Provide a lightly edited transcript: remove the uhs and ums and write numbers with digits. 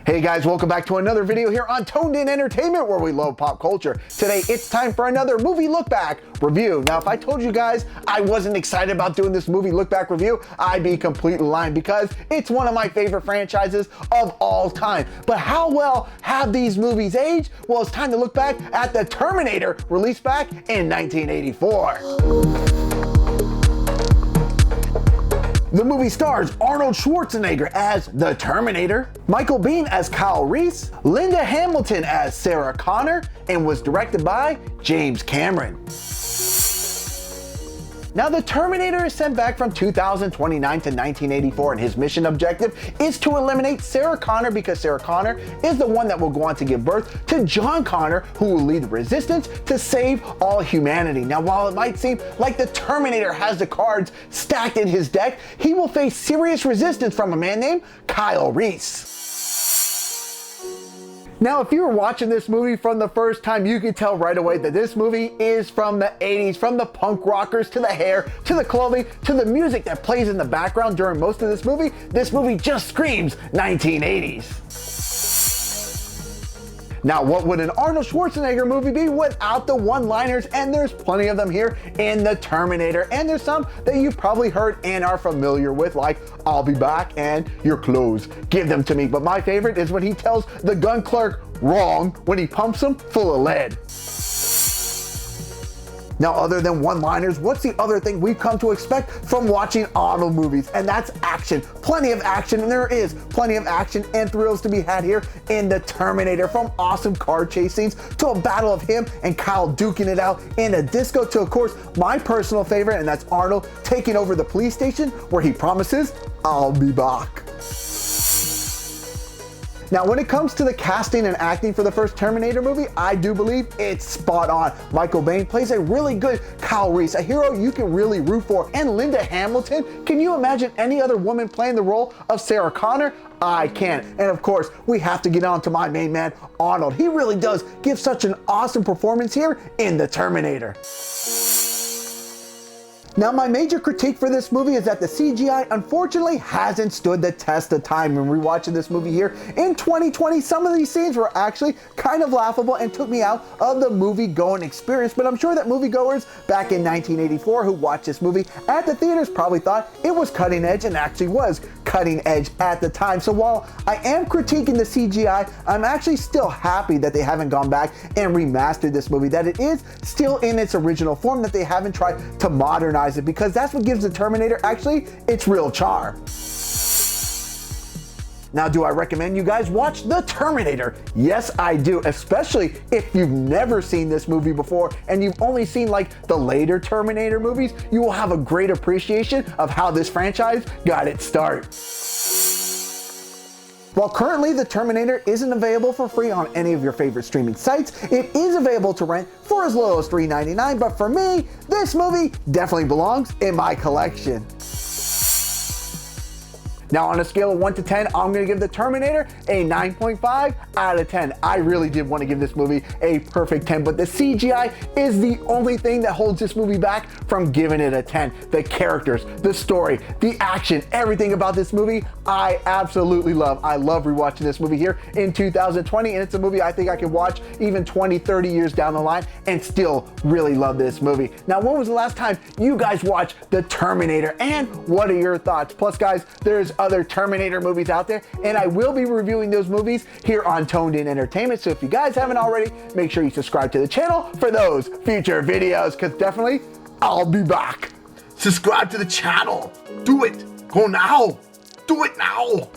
Hey guys, welcome back to another video here on Toned In Entertainment, where we love pop culture. Today it's time for another movie look back review. Now if I told you guys I wasn't excited about doing this movie look back review, I'd be completely lying, because it's one of my favorite franchises of all time. But how well have these movies aged? Well, it's time to look back at The Terminator, released back in 1984. The movie stars Arnold Schwarzenegger as the Terminator, Michael Biehn as Kyle Resse, Linda Hamilton as Sarah Connor, and was directed by James Cameron. Now, the Terminator is sent back from 2029 to 1984, and his mission objective is to eliminate Sarah Connor, because Sarah Connor is the one that will go on to give birth to John Connor, who will lead the resistance to save all humanity. Now, while it might seem like the Terminator has the cards stacked in his deck, he will face serious resistance from a man named Kyle Resse. Now, if you were watching this movie from the first time, you could tell right away that this movie is from the 80s, from the punk rockers to the hair, to the clothing, to the music that plays in the background during most of this movie. This movie just screams 1980s. Now, what would an Arnold Schwarzenegger movie be without the one-liners? And there's plenty of them here in The Terminator, and there's some that you've probably heard and are familiar with, like "I'll be back" and "Your clothes, give them to me." But my favorite is when he tells the gun clerk wrong when he pumps him full of lead. Now, other than one-liners, what's the other thing we've come to expect from watching Arnold movies? And that's action. Plenty of action, and there is plenty of action and thrills to be had here in The Terminator. From awesome car chase scenes to a battle of him and Kyle duking it out in a disco, to, of course, my personal favorite, and that's Arnold taking over the police station where he promises, "I'll be back." Now, when it comes to the casting and acting for the first Terminator movie, I do believe it's spot on. Michael Biehn plays a really good Kyle Resse, a hero you can really root for. And Linda Hamilton, can you imagine any other woman playing the role of Sarah Connor? I can't. And of course, we have to get on to my main man, Arnold. He really does give such an awesome performance here in The Terminator. Now, my major critique for this movie is that the CGI unfortunately hasn't stood the test of time. When rewatching this movie here in 2020, some of these scenes were actually kind of laughable and took me out of the movie-going experience. But I'm sure that moviegoers back in 1984 who watched this movie at the theaters probably thought it was cutting edge, and actually was cutting edge at the time. So while I am critiquing the CGI, I'm actually still happy that they haven't gone back and remastered this movie, that it is still in its original form, that they haven't tried to modernize it, because that's what gives the Terminator actually its real charm. Now, do I recommend you guys watch The Terminator? Yes, I do, especially if you've never seen this movie before and you've only seen like the later Terminator movies. You will have a great appreciation of how this franchise got its start. While currently The Terminator isn't available for free on any of your favorite streaming sites, it is available to rent for as low as $3.99, but for me, this movie definitely belongs in my collection. Now, on a scale of 1 to 10, I'm gonna give The Terminator a 9.5 out of 10. I really did want to give this movie a perfect 10, but the CGI is the only thing that holds this movie back from giving it a 10. The characters, the story, the action, everything about this movie, I absolutely love. I love rewatching this movie here in 2020, and it's a movie I think I could watch even 20, 30 years down the line and still really love this movie. Now, when was the last time you guys watched The Terminator, and what are your thoughts? Plus, guys, there's other Terminator movies out there, and I will be reviewing those movies here on Toned In Entertainment. So if you guys haven't already, make sure you subscribe to the channel for those future videos, because definitely I'll be back. Subscribe to the channel. Do it. Go now. Do it now.